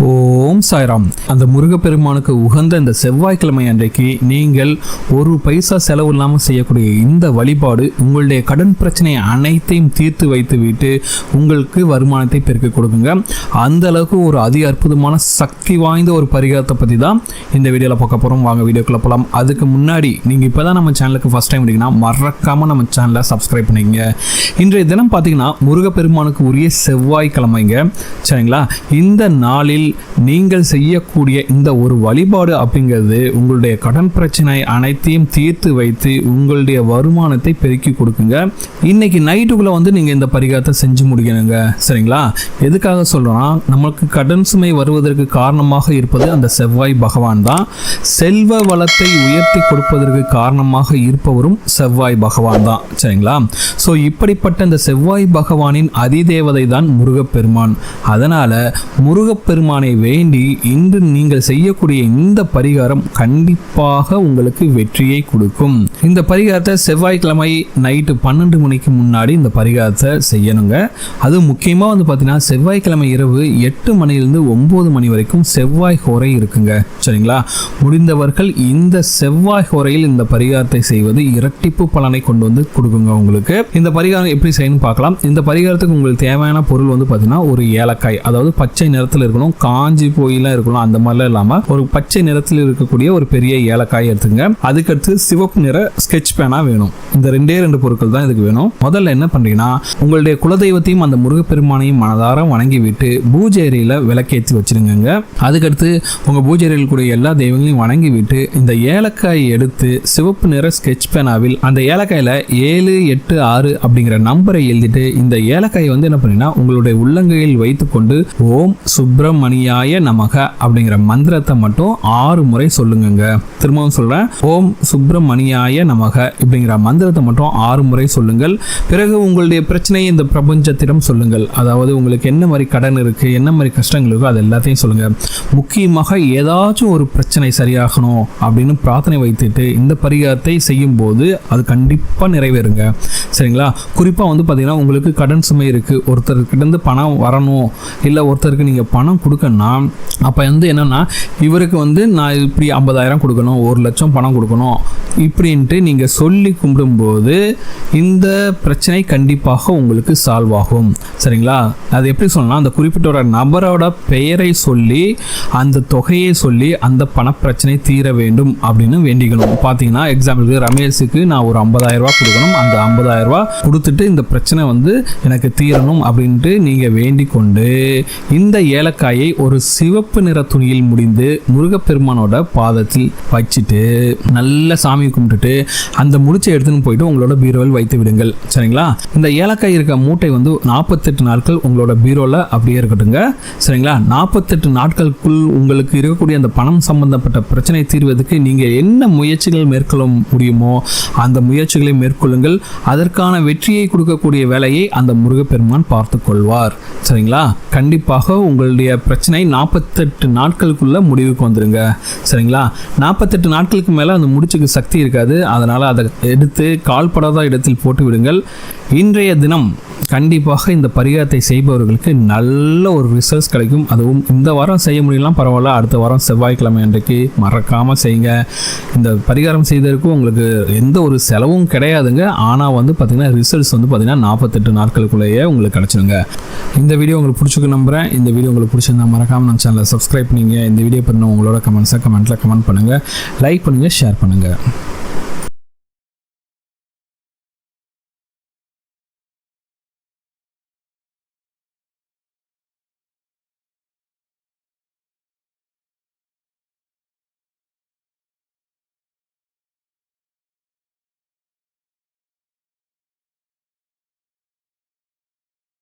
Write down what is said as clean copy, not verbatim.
ஓம் சாய்ராம். அந்த முருகப்பெருமானுக்கு உகந்த இந்த செவ்வாய்க்கிழமை அன்றைக்கு நீங்கள் ஒரு பைசா செலவு இல்லாமல் செய்யக்கூடிய இந்த வழிபாடு உங்களுடைய கடன் பிரச்சனையை அனைத்தையும் தீர்த்து வைத்து விட்டு உங்களுக்கு வருமானத்தை பெருக்க கொடுக்குங்க. அந்த அளவுக்கு ஒரு அதி அற்புதமான சக்தி வாய்ந்த ஒரு பரிகாரத்தை பற்றி தான் இந்த வீடியோவில் பார்க்க போகிறோம். வாங்க வீடியோக்குள்ள போகலாம். அதுக்கு முன்னாடி நீங்கள் இப்போ தான் நம்ம சேனலுக்கு ஃபஸ்ட் டைம் வந்தீங்கன்னா மறக்காமல் நம்ம சேனலை சப்ஸ்கிரைப் பண்ணிங்க. இன்றைய தினம் பார்த்தீங்கன்னா முருகப்பெருமானுக்கு உரிய செவ்வாய்க்கிழமைங்க, சரிங்களா? இந்த நாளில் நீங்கள் செய்யக்கூடிய இந்த ஒரு வழிபாடு அப்படிங்கிறது உங்களுடைய கடன் பிரச்சனை அனைத்தையும் தீர்த்து வைத்து உங்களுடைய வருமானத்தை பெருக்கி கொடுக்குங்க. இன்னைக்கு நைட்டுக்குள்ள நீங்க இந்த பரிகாரத்தை செஞ்சு முடிக்கணுங்க, சரிங்களா? எதுக்காக சொல்றோம்னா, நமக்கு கடன் சுமை வருவதற்கு காரணமாக இருப்பது அந்த செவ்வாய் பகவான் தான். செல்வ வளத்தை உயர்த்தி கொடுப்பதற்கு காரணமாக இருப்பவரும் செவ்வாய் பகவான் தான், சரிங்களா? ஸோ இப்படிப்பட்ட இந்த செவ்வாய் பகவானின் அதிதேவதை தான் முருகப்பெருமான். அதனால முருகப்பெருமானை வேண்டி இன்று நீங்கள் செய்யக்கூடிய இந்த பரிகாரம் கண்டிப்பாக உங்களுக்கு வெற்றியை கொடுக்கும். இந்த பரிகாரத்தை செவ்வாய்க்கிழமை நைட்டு 12 மணிக்கு முன்னாடி இந்த பரிகாரத்தை செய்யணுங்க. அது முக்கியமா பார்த்தீங்கன்னா செவ்வாய்க்கிழமை இரவு 8 மணிலிருந்து 9 மணி வரைக்கும் செவ்வாய் ஹோரை இருக்குங்க, சரிங்களா? முடிந்தவர்கள் இந்த செவ்வாய் ஹோரையில் இந்த பரிகாரத்தை செய்வது இரட்டிப்பு பலனை கொண்டு வந்து கொடுக்குங்க உங்களுக்கு. இந்த பரிகாரம் எப்படி செய்யணும் பார்க்கலாம். இந்த பரிகாரத்துக்கு உங்களுக்கு தேவையான பொருள் பார்த்தீங்கன்னா ஒரு ஏலக்காய், அதாவது பச்சை நிறத்தில் இருக்கணும், காஞ்சி போயெல்லாம் இருக்கலாம், அந்த மாதிரிலாம் இல்லாம ஒரு பச்சை நிறத்தில் இருக்கக்கூடிய ஒரு பெரிய ஏலக்காய் எடுத்துங்க. அதுக்கடுத்து சிவப்பு நிற ஸ்கெட்ச் பேனா வேணும். இந்த ரெண்டு பொருட்கள் தான் இதுக்கு வேணும். முதல்ல என்ன பண்றீங்கன்னா, உங்களுடைய குலதெய்வத்தையும் அந்த முருகப்பெருமானையும் மனதார வணங்கி விட்டு பூஜை அறையில விளக்கேற்றி வச்சிருங்க. அதுக்கடுத்து உங்க பூஜை அறையில் கூடிய எல்லா தெய்வங்களையும் வணங்கி விட்டு இந்த ஏலக்காயை எடுத்து சிவப்பு நிற ஸ்கெட்ச் பேனாவில் அந்த ஏலக்காயில 786 அப்படிங்கிற நம்பரை எழுதிட்டு இந்த ஏலக்காயை என்ன பண்ணீங்கன்னா உங்களுடைய உள்ளங்கையில் வைத்துக்கொண்டு ஓம் சுப்பிரமணியாய நமக அப்படிங்கிற மந்திரத்தை மட்டும் 6 முறை சொல்லுங்க. திரும்பவும் சொல்றேன், ஓம் சுப்பிரமணியாய நமக அப்படிங்கிற மந்திரத்தை மட்டும் 6 முறை சொல்லுங்கள். பிறகு உங்களுடைய பிரச்சனையை இந்த பிரபஞ்சத்திடம் சொல்லுங்கள். அதாவது உங்களுக்கு என்ன மாதிரி கடன் இருக்கு, என்ன மாதிரி கஷ்டங்கள் இருக்கோ அது எல்லாத்தையும் சொல்லுங்க. முக்கியமாக ஏதாச்சும் ஒரு பிரச்சனை சரியாகணும் அப்படின்னு பிரார்த்தனை வைத்துட்டு இந்த பரிகாரத்தை செய்யும் போது அது கண்டிப்பா நிறைவேறுங்க, சரிங்களா? குறிப்பா பார்த்தீங்கன்னா உங்களுக்கு கடன் சுமை இருக்கு, ஒருத்தர்கிட்ட இருந்து பணம் வரணும், இல்லை ஒருத்தருக்கு நீங்க பணம் கொடுக்கணும்னா அப்போ என்னன்னா இவருக்கு நான் இப்படி 50,000 கொடுக்கணும், 1 லட்சம் பணம் கொடுக்கணும் இப்படின்ட்டு நீங்கள் சொல்லி கும்பிடும்போது இந்த பிரச்சனை கண்டிப்பாக உங்களுக்கு சால்வ் ஆகும், சரிங்களா? அது எப்படி சொல்லலாம், அந்த குறிப்பிட்ட நபரோட பெயரை சொல்லி அந்த தொகையை சொல்லி அந்த பணப்பிரச்சனை தீர வேண்டும் அப்படின்னு வேண்டிக்கணும். பார்த்தீங்கன்னா எக்ஸாம்பிளுக்கு ரமேஷுக்கு நான் ஒரு 50,000 ரூபா கொடுக்கணும், அந்த 50,000 ரூபா கொடுத்துட்டு இந்த பிரச்சனை எனக்கு தீரணும் அப்படின்ட்டு நீங்கள் வேண்டிக் கொண்டு இந்த ஏலக்காயை ஒரு சிவப்பு நிற துணியில் முடிந்து முருகப்பெருமானோட பாதத்தில் வச்சுட்டு நல்ல சாமி கும்பிட்டுட்டு அந்த முடிச்சை எடுத்துன்னு போயிட்டு உங்களோட பீரோவில் வைத்து விடுங்கள், சரிங்களா? இந்த ஏலக்காய் இருக்க மூட்டை 48 நாட்கள் உங்களோட பீரோல அப்படியே இருக்கட்டுங்க, சரிங்களா? 48 நாட்களுக்குள் உங்களுக்கு இருக்கக்கூடிய அந்த பணம் சம்பந்தப்பட்ட பிரச்சனை தீர்வதற்கு நீங்க என்ன முயற்சிகள் மேற்கொள்ள முடியுமோ அந்த முயற்சிகளை மேற்கொள்ளுங்கள். அதற்கான வெற்றியை கொடுக்கக்கூடிய வேலையை அந்த முருகப்பெருமான் பார்த்து கொள்வார், சரிங்களா? கண்டிப்பாக உங்களுடைய பிரச்சனை 48 நாட்களுக்குள்ள முடிவுக்கு வந்துருங்க, சரிங்களா? 48 நாட்களுக்கு மேல அந்த முடிச்சுக்கு சக்தி இருக்காது. அதனால அதை எடுத்து கால்படாத இடத்தில் போட்டு விடுங்கள். இன்றைய தினம் கண்டிப்பாக இந்த பரிகாரத்தை செய்பவர்களுக்கு நல்ல ஒரு ரிசல்ட்ஸ் கிடைக்கும். அதுவும் இந்த வாரம் செய்ய முடியலாம், பரவாயில்ல, அடுத்த வாரம் செவ்வாய்க்கிழமை அன்றைக்கு மறக்காம செய்யுங்க. இந்த பரிகாரம் செய்ததற்கு உங்களுக்கு எந்த ஒரு செலவும் கிடையாதுங்க. ஆனால் பார்த்தீங்கன்னா ரிசல்ட்ஸ் பார்த்தீங்கன்னா 48 நாட்களுக்குள்ளேயே உங்களுக்கு கிடைச்சிருங்க. இந்த வீடியோ உங்களுக்கு பிடிச்சிருக்கு நம்புறேன். இந்த வீடியோ உங்களுக்கு பிடிச்சிருந்தா மறக்காம நம்ம சேனலை சப்ஸ்கிரைப் பண்ணிங்க. இந்த வீடியோ பண்ண உங்களோட கமெண்ட்ஸை கமெண்ட்ல கமெண்ட் பண்ணுங்க, லைக் பண்ணுங்க, ஷேர் பண்ணுங்க.